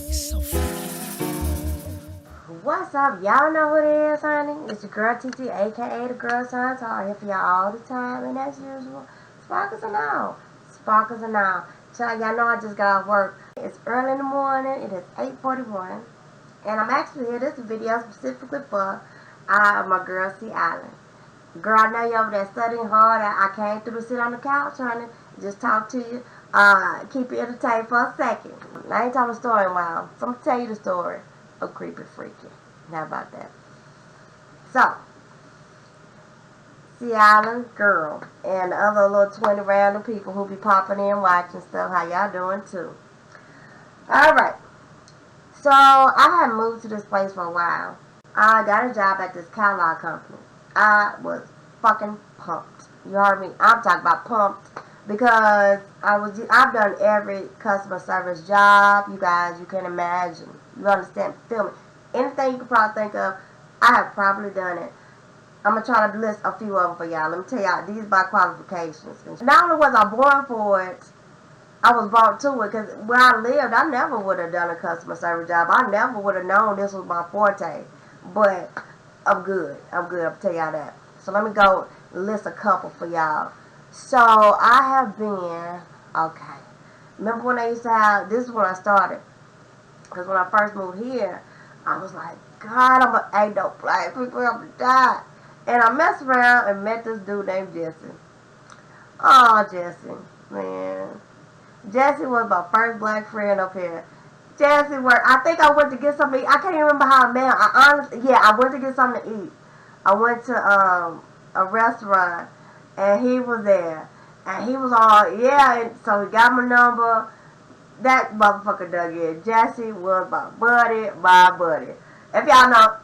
What's up? Y'all know who it is, honey. It's your girl t.t., aka the girl signs. I'm here for y'all all the time, and as usual, sparkles and all. Sparkles and all. Child, y'all know I just got off work. It's early in the morning. It is 8:41, and I'm actually here. This video specifically for my girl, C. Island. Girl, I know you over there studying hard. I came through to sit on the couch, honey. Just talk to you. Keep you entertained for a second. I ain't telling a story in a while, so I'm going to tell you the story of Creepy Freaky. How about that? So, Sea Island girl and the other little 20 random people who be popping in watching stuff. How y'all doing too? Alright. So, I had moved to this place for a while. I got a job at this catalog company. I was fucking pumped. You heard me? I'm talking about pumped because I've done every customer service job you can imagine. You understand? Feel me? Anything you can probably think of, I have probably done it. I'm going to try to list a few of them for y'all. Let me tell y'all, these by qualifications. Not only was I born for it, I was brought to it because where I lived, I never would have done a customer service job. I never would have known this was my forte. But I'm good. I'll tell y'all that. So let me go list a couple for y'all. So I have been, okay. Remember when I used to have, this is when I started. Because when I first moved here, I was like, God, ain't no black people, I'm gonna die. And I messed around and met this dude named Jesse. Oh, Jesse, man. Jesse was my first black friend up here. Jesse worked. I think I went to get something to eat. I can't even remember how I met him. I went to get something to eat. I went to a restaurant, and he was there. And he was all, yeah, and so he got my number. That motherfucker dug in. Jesse was my buddy. If y'all know,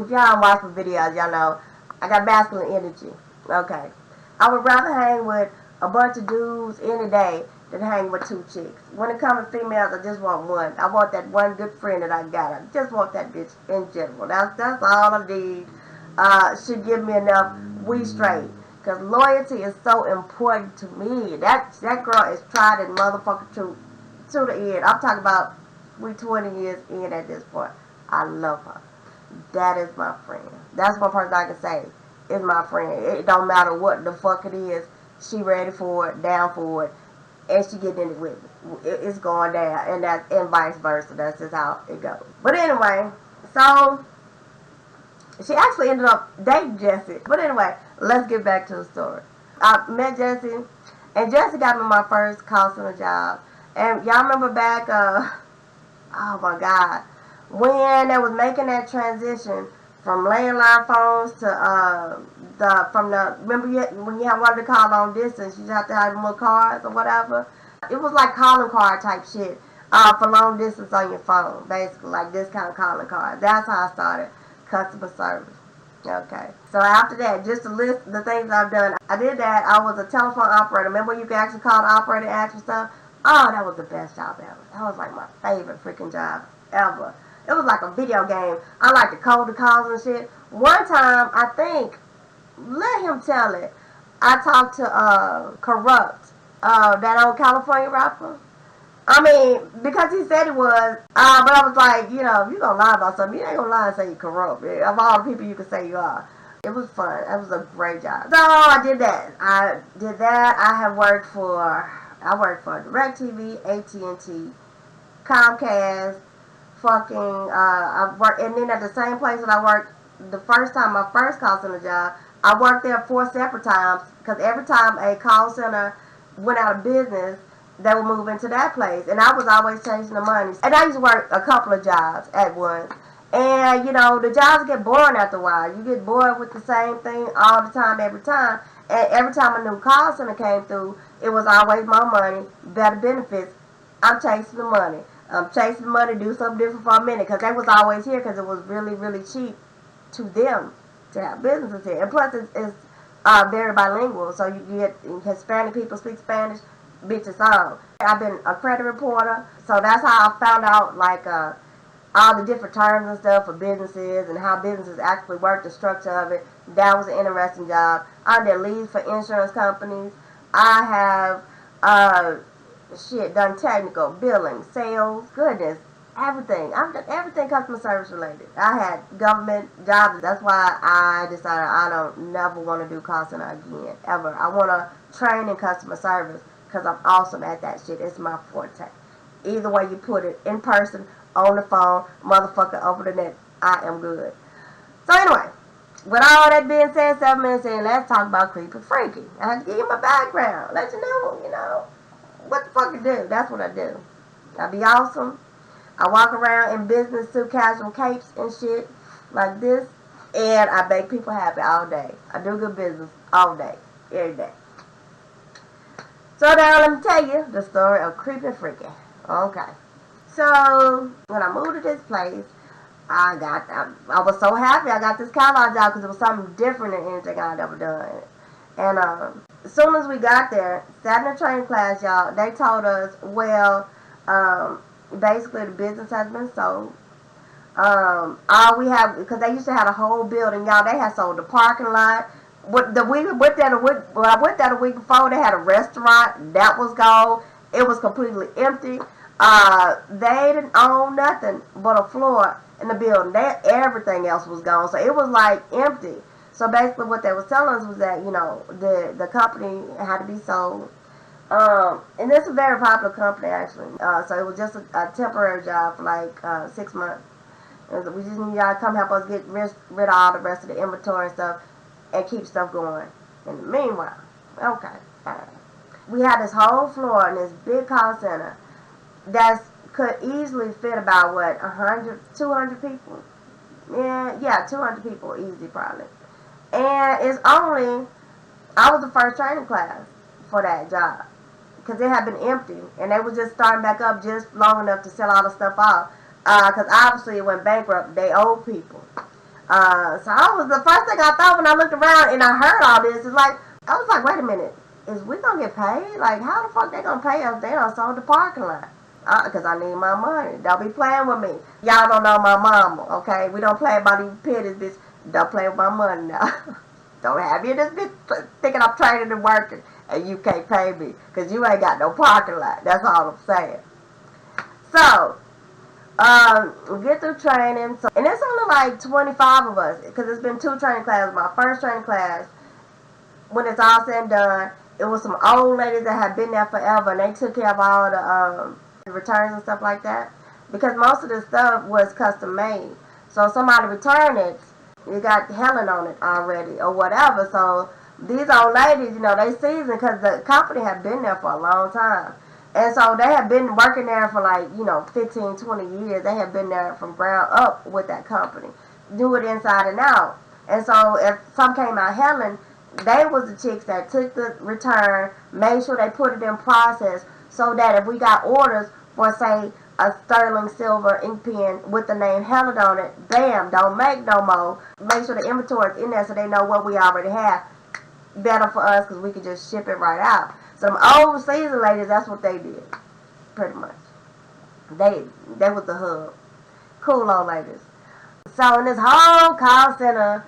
if y'all watch my videos, y'all know I got masculine energy. Okay. I would rather hang with a bunch of dudes any day than hang with two chicks. When it comes to females, I just want one. I want that one good friend that I got. I just want that bitch in general. That's all I need. Should give me enough. We straight. Because loyalty is so important to me. That girl is tried and motherfucking true to the end. I'm talking about we 20 years in at this point. I love her. That is my friend. That's one person I can say is my friend. It don't matter what the fuck it is. She ready for it, down for it, and she getting in it with me. It's going down, and vice versa. That's just how it goes. But anyway, so she actually ended up dating Jesse. But anyway, let's get back to the story. I met Jesse, and Jesse got me my first call center job. And y'all remember back, oh my God, when they was making that transition from landline phones to remember when you wanted to call long distance, you just have to have them little cards or whatever. It was like calling card type shit for long distance on your phone, basically, like this kind of calling card. That's how I started customer service. Okay. So after that, just to list the things I've done, I did that. I was a telephone operator. Remember when you could actually call the operator and ask for stuff? Oh, that was the best job ever. That was like my favorite freaking job ever. It was like a video game. I like to code the calls and shit. One time, I think, let him tell it, I talked to Corrupt, that old California rapper. I mean, because he said he was, but I was like, you know, if you gonna lie about something, you ain't gonna lie and say you corrupt. Of all the people you can say you are. It was fun. It was a great job. So I did that. I worked for DirecTV, AT&T, Comcast, I worked, and then at the same place that I worked the first time, my first call center job, I worked there 4 separate times, because every time a call center went out of business, they would move into that place, and I was always chasing the money. And I used to work a couple of jobs at once, and you know, the jobs get boring after a while. You get bored with the same thing all the time, every time, and every time a new call center came through, it was always more money, better benefits. I'm chasing the money. I'm chasing the money, do something different for a minute, because they was always here, because it was really, really cheap to them to have businesses here. And plus, it's very bilingual, so you get Hispanic people speak Spanish, bitches on. I've been a credit reporter, so that's how I found out, like, all the different terms and stuff for businesses and how businesses actually work, the structure of it. That was an interesting job. I did leads for insurance companies. I have, done technical, billing, sales. Goodness. Everything. I've done everything customer service related. I had government jobs. That's why I decided I don't never want to do call center again, ever. I want to train in customer service because I'm awesome at that shit. It's my forte. Either way you put it, in person, on the phone, motherfucker, over the net, I am good. So anyway, with all that being said, 7 minutes in, let's talk about creepy freaky. I have to give you my background. Let you know, what the fuck I do. That's what I do. I be awesome. I walk around in business suit, casual capes and shit like this, and I make people happy all day. I do good business all day, every day. So now let me tell you the story of creepy freaky. Okay. So when I moved to this place, I was so happy I got this catalog job because it was something different than anything I'd ever done. And as soon as we got there, sat in the training class, y'all, they told us, well, basically the business has been sold. All we have, because they used to have a whole building, y'all, they had sold the parking lot. When I went there a week before, they had a restaurant that was gone. It was completely empty. They didn't own nothing but a floor in the building. Everything else was gone, so it was like empty. So basically, what they was telling us was that the company had to be sold. And this is a very popular company actually. So it was just a temporary job for like 6 months. We just need y'all to come help us get rid of all the rest of the inventory and stuff and keep stuff going. In the meanwhile, okay, we had this whole floor in this big call center that could easily fit about 100, 200 people. Yeah, 200 people easy probably. And I was the first training class for that job because it had been empty and they was just starting back up just long enough to sell all the stuff off because obviously it went bankrupt. They owed people. So the first thing I thought when I looked around and I heard all this is like, I was like, wait a minute, is we gonna get paid? Like, how the fuck they gonna pay us? They done sold the parking lot. Because I need my money. Don't be playing with me. Y'all don't know my mama, okay? We don't play about these pitties, bitch. Don't play with my money now. Don't have you this bitch thinking I'm training and working and you can't pay me because you ain't got no parking lot. That's all I'm saying. So, we get through training. And it's only like 25 of us because it's been 2 training classes. My first training class, when it's all said and done, it was some old ladies that had been there forever and they took care of all the returns and stuff like that because most of the stuff was custom made. So somebody returned it, you got Helen on it already or whatever. So these old ladies, they seasoned because the company had been there for a long time. And so they had been working there for like, 15, 20 years. They had been there from ground up with that company. Do it inside and out. And so if some came out Helen, they was the chicks that took the return, made sure they put it in process so that if we got orders for, say, a sterling silver ink pen with the name Helen on it, bam, don't make no more. Make sure the inventory is in there so they know what we already have. Better for us because we could just ship it right out. Some old seasoned ladies, that's what they did, pretty much. They was the hub. Cool old ladies. So in this whole call center,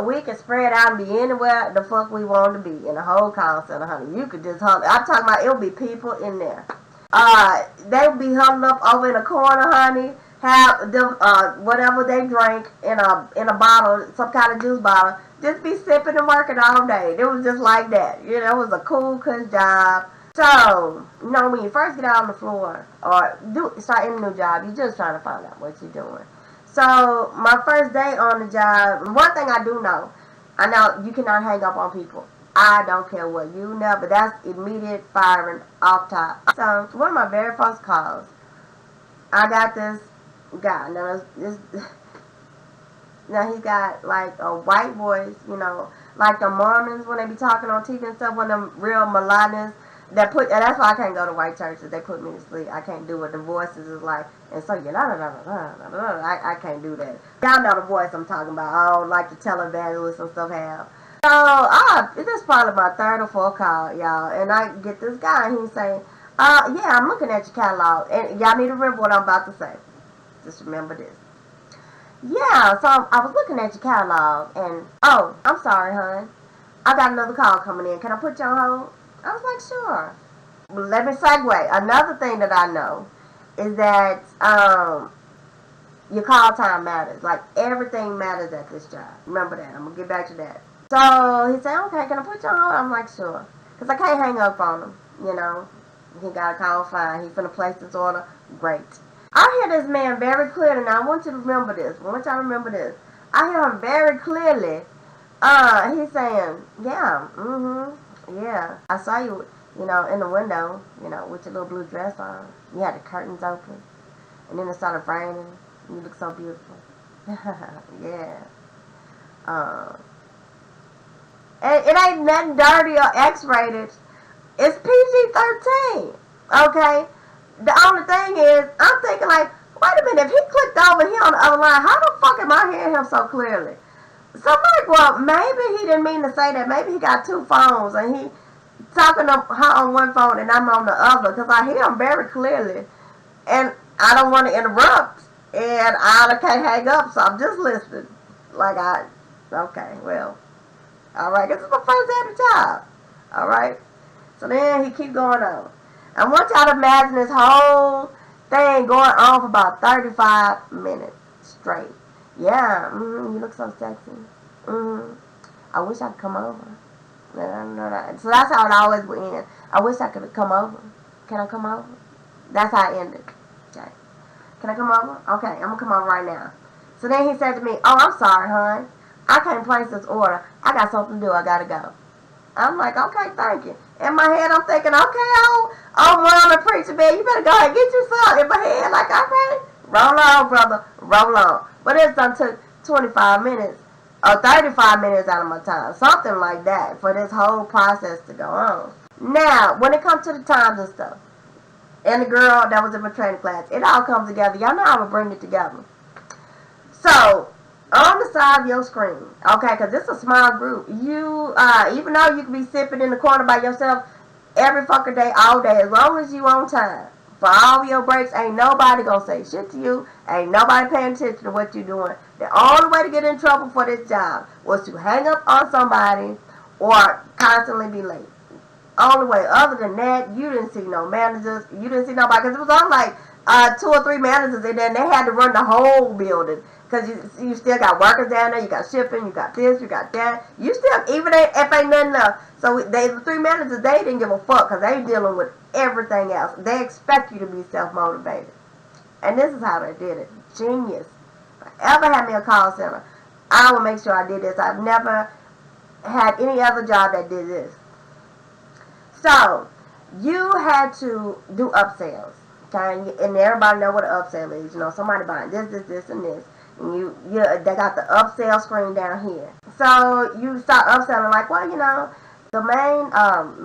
we could spread out and be anywhere the fuck we wanted to be in the whole call center, honey. You could just huddle. I'm talking about it would be people in there. They would be huddled up over in a corner, honey. Have them whatever they drink in a bottle, some kind of juice bottle. Just be sipping and working all day. It was just like that. It was a cool, cush job. So, when you first get out on the floor or start any new job, you're just trying to find out what you're doing. So, my first day on the job, one thing I do know, I know you cannot hang up on people. I don't care what you know, but that's immediate firing off top. So, one of my very first calls, I got this guy. Now he's got like a white voice, like the Mormons when they be talking on TV and stuff, one of them real melodious. And that's why I can't go to white churches. They put me to sleep. I can't do it. The voices is like, and so I can't do that. Y'all know the voice I'm talking about. Like the televangelists and stuff have. So, this is probably my 3rd or 4th call, y'all. And I get this guy, and he's saying, yeah, I'm looking at your catalog. And y'all need to remember what I'm about to say. Just remember this. Yeah, so I was looking at your catalog, and, I'm sorry, hon. I got another call coming in. Can I put you on hold? I was like, sure. Well, let me segue. Another thing that I know is that your call time matters. Like, everything matters at this job. Remember that. I'm going to get back to that. So, he said, okay, can I put you on hold? I'm like, sure. Because I can't hang up on him, you know. He got a call, fine. He's finna place this order. Great. I hear this man very clearly. Now, I want you to remember this. I want y'all to remember this. I hear him very clearly. He's saying, yeah, yeah. I saw you, you know, in the window, you know, with your little blue dress on. You had the curtains open. And then it started raining. And you look so beautiful. Yeah. And it ain't nothing dirty or X-rated. It's PG-13. Okay? The only thing is, I'm thinking like, wait a minute, if he clicked over here on the other line, how the fuck am I hearing him so clearly? So I'm like, well, maybe he didn't mean to say that. Maybe he got two phones and he talking to her on one phone and I'm on the other, because I hear him very clearly. And I don't want to interrupt. And I can't hang up, so I'm just listening. Like, okay, well, all right, this is my first day at the job. All right? So then he keep going on. I want y'all to imagine this whole thing going on for about 35 minutes straight. Yeah, you look so sexy. I wish I could come over. So that's how it always would end. I wish I could come over. Can I come over? That's how it ended. Okay. Can I come over? Okay, I'm going to come over right now. So then he said to me, oh, I'm sorry, hon. I can't place this order. I got something to do. I got to go. I'm like, okay, thank you. In my head, I'm thinking, okay, I'm on the preacher bed. You better go ahead and get you some. In my head, like, all right, roll on, brother, roll on. But it done took 25 minutes or 35 minutes out of my time. Something like that for this whole process to go on. Now, when it comes to the times and stuff, and the girl that was in my training class, it all comes together. Y'all know how we bring it together. So, on the side of your screen, okay, because this is a small group. You, even though you can be sipping in the corner by yourself every fucking day, all day, as long as you on time, for all your breaks, ain't nobody gonna say shit to you. Ain't nobody paying attention to what you're doing. The only way to get in trouble for this job was to hang up on somebody or constantly be late. Only way. Other than that, you didn't see no managers. You didn't see nobody. Because it was on like 2 or 3 managers in there, and they had to run the whole building. Because you still got workers down there. You got shipping. You got this. You got that. You still, even if ain't nothing else. So the 3 managers, they didn't give a fuck because they dealing with everything else. They expect you to be self-motivated. And this is how they did it. Genius. If I ever had me a call center, I will make sure I did this. I've never had any other job that did this. So, you had to do upsells, okay? And everybody know what an upsell is. You know, somebody buying this, and this. And they got the upsell screen down here. So, you start upselling like, well, you know, the main,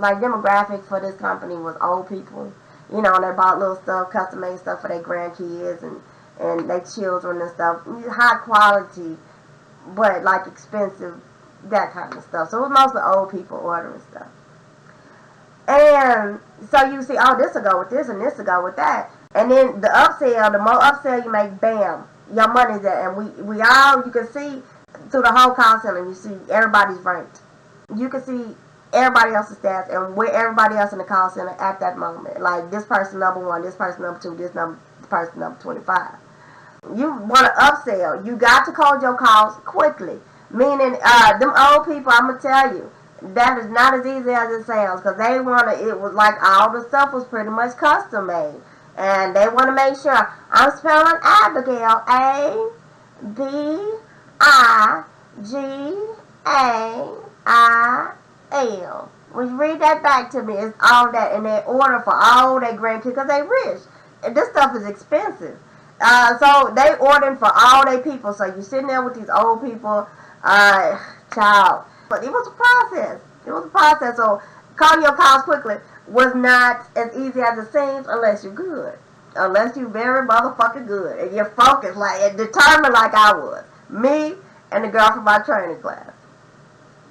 like, demographic for this company was old people. You know, and they bought little stuff, custom-made stuff for their grandkids and their children and stuff. High quality, but, like, expensive, that kind of stuff. So, it was mostly old people ordering stuff. And so you see, oh, this will go with this and this will go with that. And then the upsell, the more upsell you make, bam, your money's there. And we all, you can see through the whole call center, you see everybody's ranked. You can see everybody else's stats and where everybody else in the call center at that moment. Like this person number 1, this person number 2, this person number 25. You want to upsell. You got to close your calls quickly. Meaning, them old people, I'm going to tell you, that is not as easy as it sounds, because they want to, it was like all the stuff was pretty much custom made. And they want to make sure, I'm spelling Abigail, A-B-I-G-A-I-L. When you read that back to me, it's all that, and they order for all their grandkids, because they rich. And this stuff is expensive. So they ordering for all their people, so you're sitting there with these old people, child. But it was a process. It was a process. So calling your calls quickly was not as easy as it seems unless you're good. Unless you're very motherfucking good. And you're focused like and determined like I was. Me and the girl from my training class.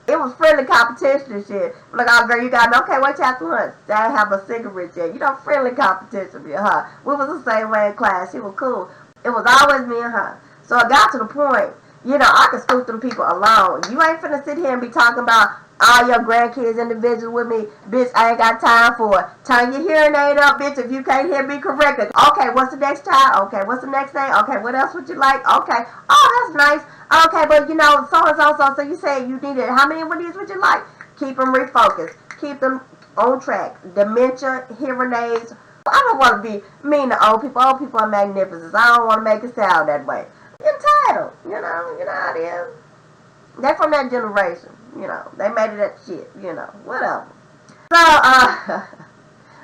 It was friendly competition and shit. Like, oh girl, you got me. Okay, what you have for lunch? I didn't have a cigarette yet. You know, friendly competition with her. We was the same way in class. She was cool. It was always me and her. So it got to the point, you know, I could scoop them people alone. You ain't finna sit here and be talking about, all your grandkids individuals with me. Bitch, I ain't got time for it. Turn your hearing aid up, bitch, if you can't hear me correctly. Okay, what's the next child? Okay, what's the next name? Okay, what else would you like? Okay, oh, that's nice. Okay, but you know, so you said you needed, how many of these would you like? Keep them refocused. Keep them on track. Dementia, hearing aids. I don't want to be mean to old people. Old people are magnificent. I don't want to make it sound that way. Entitled, you know how it is. They're from that generation, you know. They made it that shit, you know, whatever. So,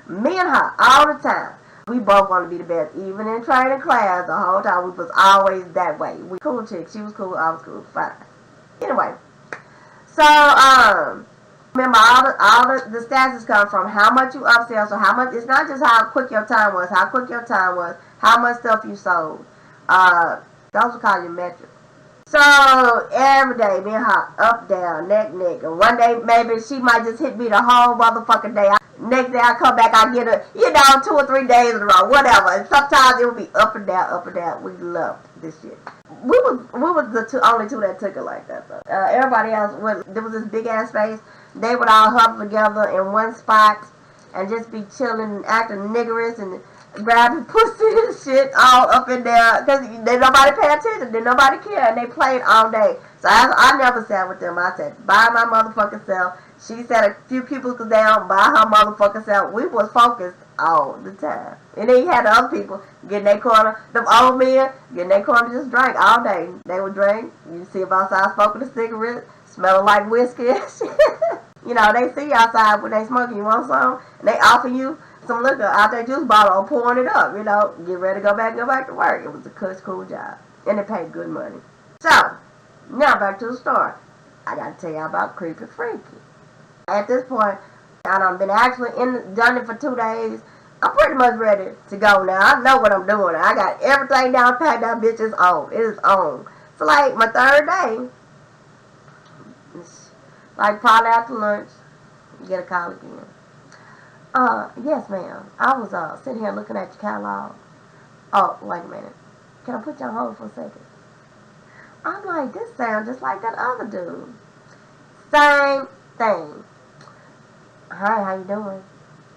me and her, all the time, we both want to be the best. Even in training class, the whole time, we was always that way. We cool chicks. She was cool, I was cool, fine. Anyway, so, remember, all the stats come from how much you upsell, so how much, it's not just how quick your time was, how much stuff you sold. Those are called your metrics. So, every day, me and her, up, down, neck, and one day, maybe she might just hit me the whole motherfucking day. Next day, I come back, I get her, 2 or 3 days in a row, whatever. And sometimes it would be up and down. We loved this shit. We was the only two that took it like that, though. Everybody else, there was this big-ass space. They would all huddle together in one spot and just be chilling and acting niggerish and grabbing pussy and shit all up in there because did nobody pay attention, did nobody care, and they played all day. So I never sat with them. I said, buy my motherfucking self. She sat a few people down, buy her motherfucking self. We was focused all the time. And then you had the other people getting their corner, them old men getting their corner, just drank all day. They would drink. You see them outside smoking a cigarette, smelling like whiskey and shit. You know, they see you outside when they smoking. You want some? And they offer you some liquor out their juice bottle or pouring it up, you know. Get ready to go back to work. It was a cool job. And it paid good money. So, now back to the story. I got to tell you about Creepy Freaky. At this point, I done been actually done it for 2 days. I'm pretty much ready to go now. I know what I'm doing. I got everything down packed. That bitch is on. It is on. So, like, my 3rd day, like probably after lunch, you get a call again. Yes, ma'am. I was sitting here looking at your catalog. Oh, wait a minute. Can I put you on hold for a second? I'm like, this sounds just like that other dude. Same thing. Hi, how you doing?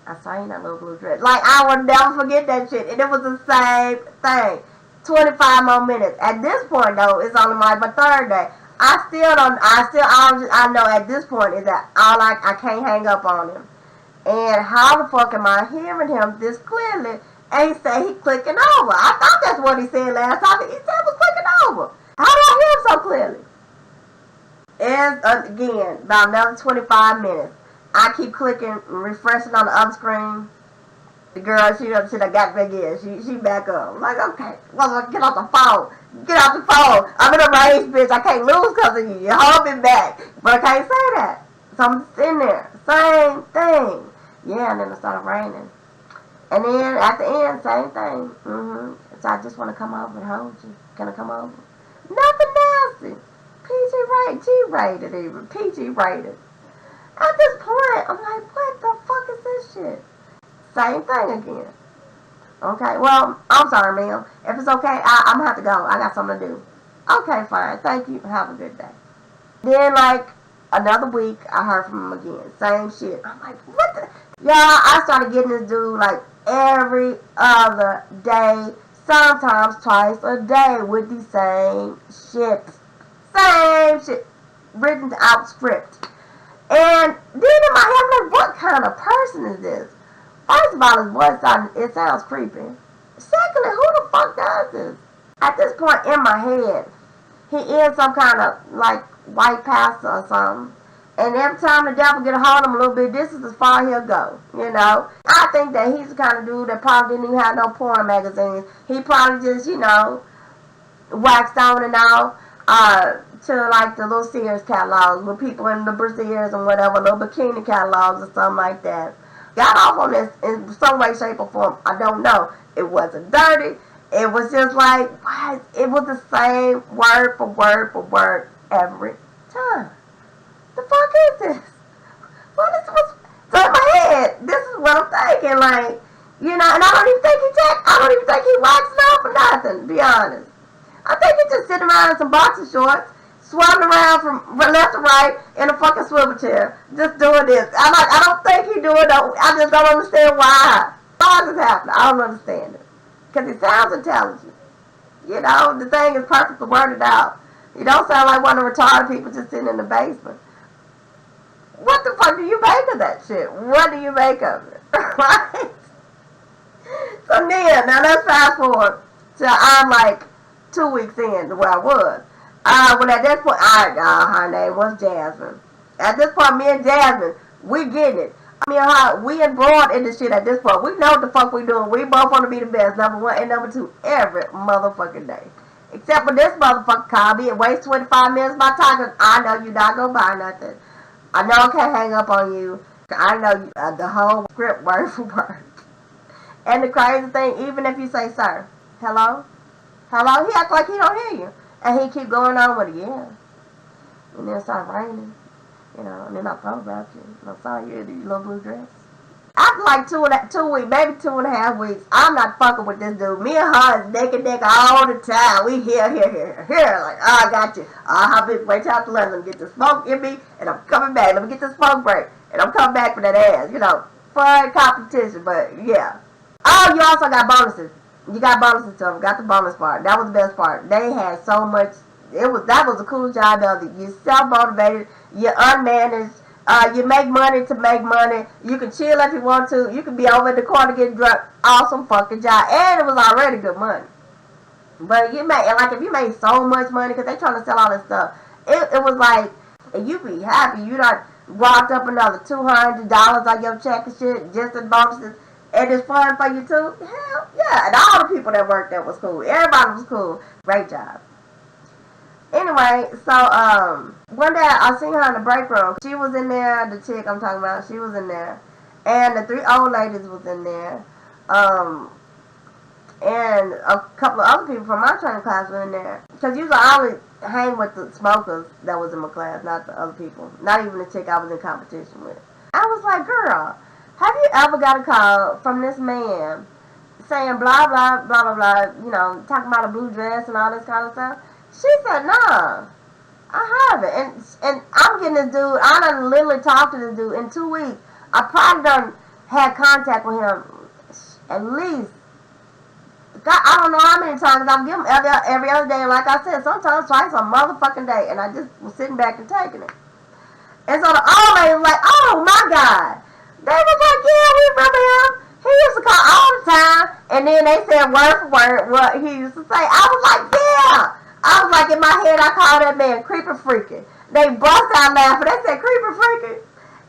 I saw you in that little blue dress. Like, I will never forget that shit. And it was the same thing. 25 more minutes. At this point, though, it's only my 3rd day. I know at this point is that I can't hang up on him. And how the fuck am I hearing him this clearly? And he said he clicking over. I thought that's what he said last time. He said he was clicking over. How do I hear him so clearly? And again, about another 25 minutes. I keep clicking, refreshing on the other screen. The girl, she got back in. She back up. I'm like, okay, well, get off the phone. Get off the phone. I'm in a rage, bitch. I can't lose because of you. You hold me back. But I can't say that. So I'm just in there. Same thing. Yeah, and then it started raining. And then at the end, same thing. So I just want to come over and hold you. Can I come over? Nothing nasty. G-rated even. PG rated. At this point, I'm like, what the fuck is this shit? Same thing again. Okay, well, I'm sorry, ma'am. If it's okay, I'm going to have to go. I got something to do. Okay, fine. Thank you. Have a good day. Then, like, another week, I heard from him again. Same shit. I'm like, what the? Y'all, I started getting this dude, like, every other day. Sometimes twice a day with the same shit. Same shit. Written out script. And then in my head, I'm like, what kind of person is this? First of all, his voice sounds creepy. Secondly, who the fuck does this? At this point in my head, he is some kind of, like, white pastor or something. And every time the devil get a hold of him a little bit, this is as far he'll go, you know. I think that he's the kind of dude that probably didn't even have no porn magazines. He probably just, you know, waxed on and off to, like, the little Sears catalogs with people in the brassieres and whatever, little bikini catalogs or something like that. Got off on this in some way, shape, or form. I don't know. It wasn't dirty. It was just like, what? It was the same word for word every time. The fuck is this? What's so in my head? This is what I'm thinking, like, you know, and I don't even think he waxing off or nothing, to be honest. I think he's just sitting around in some boxer shorts, swapping around from left to right in a fucking swivel chair, just doing this. I'm like, I don't think he doing it. I just don't understand why. Why is this happening? I don't understand it. Because he sounds intelligent. You know, the thing is perfectly worded out. You don't sound like one of the retarded people just sitting in the basement. What the fuck do you make of that shit? What do you make of it? Right? So then, now let's fast forward to I'm like 2 weeks in to where I was. When at this point, her name was Jasmine. At this point, me and Jasmine, we getting it. Me and her, we embroiled in this shit at this point. We know what the fuck we doing. We both want to be the best, number one and number two, every motherfucking day. Except for this motherfucker call me and waste 25 minutes of my time because I know you not gonna buy nothing. I know I can't hang up on you. I know the whole script word for word. And the crazy thing, even if you say, sir, hello, he act like he don't hear you. And he keep going on with it, yeah. And then it start raining, you know, and then I thought about you. And I saw you in your little blue dress. After like 2 weeks, maybe 2.5 weeks, I'm not fucking with this dude. Me and her is neck and neck all the time. We here. Like, oh, I got you. I'll wait till after lunch. Let me get the smoke in me, and I'm coming back. Let me get the smoke break, and I'm coming back for that ass. You know, fun competition, but yeah. Oh, you also got bonuses. You got bonuses to them. Got the bonus part. That was the best part. They had so much. That was the coolest job ever. You're self-motivated. You're unmanaged. You make money to make money. You can chill if you want to. You can be over in the corner getting drunk. Awesome fucking job. And it was already good money. But you made, like, if you made so much money, because they trying to sell all this stuff, it was like, and you be happy. You done walked up another $200 on your check and shit, just in bonuses. And it's fun for you too? Hell yeah. And all the people that worked there was cool. Everybody was cool. Great job. Anyway, so one day I seen her in the break room. She was in there, the chick I'm talking about, she was in there. And the 3 old ladies was in there. And a couple of other people from my training class were in there. Because usually I only hang with the smokers that was in my class, not the other people. Not even the chick I was in competition with. I was like, girl, have you ever got a call from this man saying blah, blah, blah, blah, blah, you know, talking about a blue dress and all this kind of stuff? She said, nah, I haven't. And I'm getting this dude, I done literally talked to this dude in 2 weeks. I probably done had contact with him at least, I don't know how many times. I'm giving him every other day. Like I said, sometimes twice a motherfucking day. And I just was sitting back and taking it. And so the old lady was like, oh my God. They was like, yeah, we remember him. He used to call all the time. And then they said word for word what he used to say. I was like, yeah. I was like, in my head, I called that man creeper freaking. They bust out laughing. They said creeper freaking.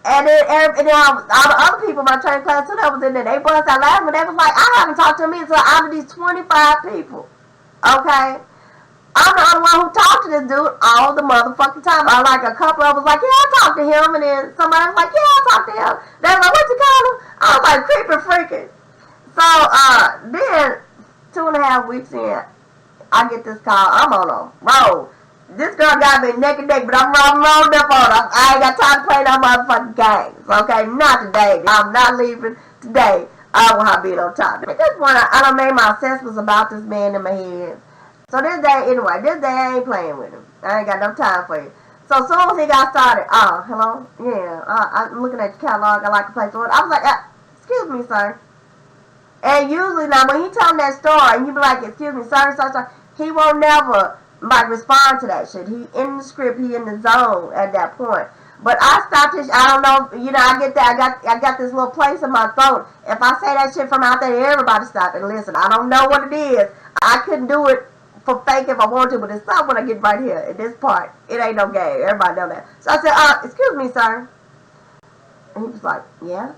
And then all the other people in my training class too that was in there, they bust out laughing. They was like, I haven't talked to him until out of these 25 people. Okay? I'm the only one who talked to this dude all the motherfucking time. Like a couple of us was like, yeah, I talked to him. And then somebody was like, yeah, I talked to him. They was like, what you call him? I was like, creeper freaking. So, then 2.5 weeks in, I get this call. I'm on a roll. This girl got me neck and neck, but I'm rolled up on her. I ain't got time to play no motherfucking games. Okay, not today. I'm not leaving today. I want her being on top. At this point, I done made my assessments about this man in my head. So this day I ain't playing with him. I ain't got no time for you. So as soon as he got started, hello? Yeah, I'm looking at your catalog. I like to play for it. I was like, excuse me, sir. And usually now when he tell me that story, and you be like, excuse me, sir, he won't never like respond to that shit. He in the script, he in the zone at that point. But I stopped his, I don't know, you know, I get that, I got this little place in my throat. If I say that shit from out there, everybody stop and listen. I don't know what it is. I couldn't do it for fake if I want to, but it's not when I get right here at this part. It ain't no game. Everybody know that. So I said, excuse me, sir. And he was like, yeah.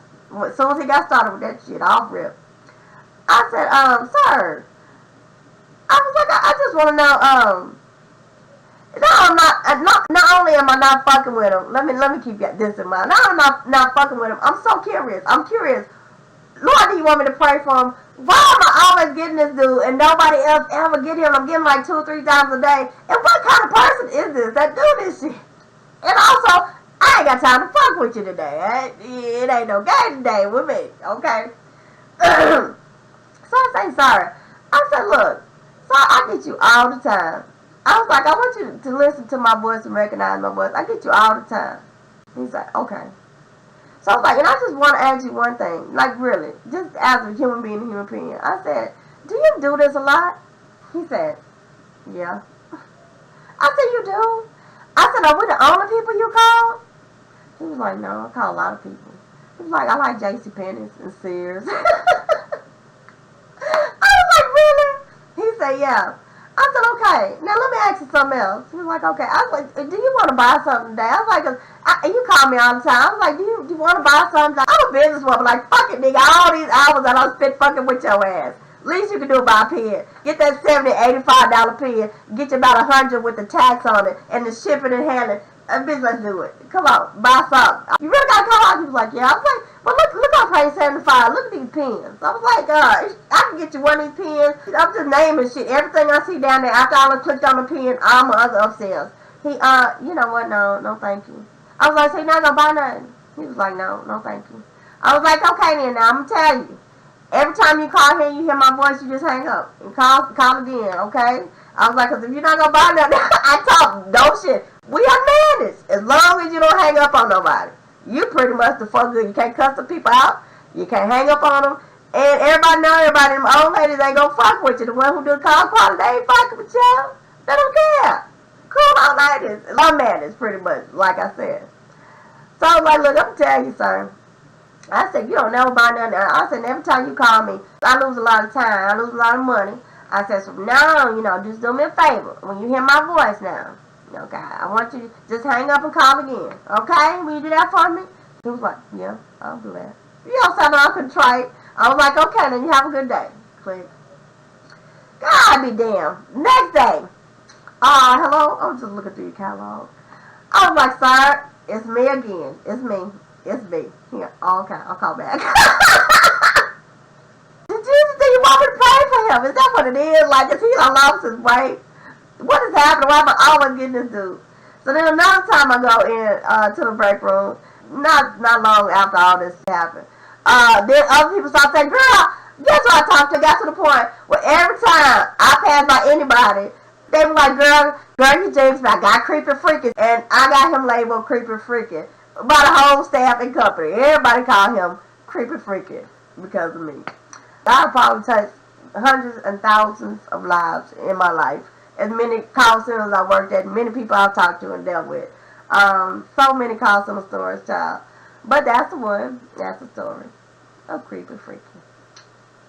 As soon as he got started with that shit, off rip. I said, sir. I was like, I just want to know, not only am I not fucking with him, let me keep this in mind. Now I'm not fucking with him. I'm so curious. I'm curious. Lord, do you want me to pray for him? Why am I always getting this dude and nobody else ever get him? I'm getting like 2 or 3 times a day. And what kind of person is this that do this shit? And also, I ain't got time to fuck with you today. It ain't no game today with me, okay? So I say, sorry. I said, look, so I get you all the time. I was like, I want you to listen to my voice and recognize my voice. I get you all the time. He's like, okay. So I was like, and I just want to ask you one thing. Like, really, just as a human being, a human being. I said, do you do this a lot? He said, yeah. I said, you do? I said, are we the only people you call? He was like, no, I call a lot of people. He was like, I like J.C. Penney's and Sears. I was like, really? He said, yeah. I said, okay. Now let me ask you something else. He was like, okay. I was like, do you want to buy something today? I was like, you call me all the time. I was like, do you want to buy something? I'm a businesswoman. Like, fuck it, nigga. All these hours I don't spend fucking with your ass. Least you can do about a pen. Get that $70, $85 pen. Get you about $100 with the tax on it and the shipping and handling. Bitch, let's do it. Come on, buy something. You really gotta come out? He was like, yeah. I was like, well, look how I paid $75. Look at these pens. I was like, I can get you one of these pens. I'm just naming shit. Everything I see down there, after I clicked on the pen, all my other upsells. He, you know what? No, thank you. I was like, so you're not gonna buy nothing? He was like, no, thank you. I was like, okay then. Now I'm gonna tell you. Every time you call here, you hear my voice, you just hang up and call again, okay? I was like, because if you're not going to buy nothing, I talk no shit. We are madness. As long as you don't hang up on nobody. You pretty much the fuck good. You can't cuss the people out. You can't hang up on them. And everybody know everybody. Them old ladies ain't going to fuck with you. The one who do call quality, they ain't fucking with you. They don't care. Cool old ladies. I'm madness, pretty much, like I said. So I was like, look, I'm telling you, sir. I said, you don't never buy nothing. I said, every time you call me, I lose a lot of time. I lose a lot of money. I said, so now, just do me a favor. When you hear my voice now, okay, I want you to just hang up and call again. Okay? Will you do that for me? He was like, yeah, I'll do that. You don't sound all contrite. I was like, okay, then you have a good day. Click. God be damn. Next day. Hello? I was just looking through your catalog. I was like, sir, it's me again. It's me. It's me. Here. Okay, I'll call back. Did you want me to pray for him? Is that what it is? Like, is he lost his way? What is happening? Why am I always getting this dude? So then another time I go in to the break room, not long after all this happened. Then other people start saying, girl, guess what I talked to? Got to the point where every time I pass by anybody, they were like, girl, you jinxed me. I got creepy freaky. And I got him labeled creepy freaky by the whole staff and company. Everybody called him creepy freaky because of me. I probably touched hundreds and thousands of lives in my life. As many call centers I worked at, many people I've talked to and dealt with. So many call center stories, child. But that's the one. That's the story of creepy freaky.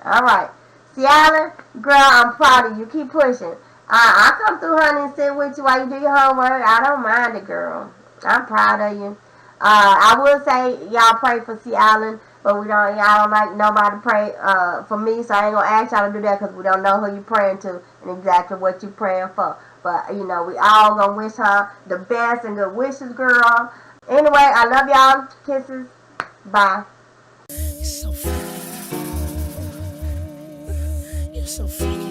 Alright. Ciala, girl, I'm proud of you. Keep pushing. I come through, honey, and sit with you while you do your homework. I don't mind it, girl. I'm proud of you. I will say, y'all pray for Ciala, but y'all don't like nobody pray for me, so I ain't gonna ask y'all to do that because we don't know who you praying to and exactly what you praying for. But, we all gonna wish her the best and good wishes, girl. Anyway, I love y'all. Kisses. Bye. You're so freaky. You're so freaky.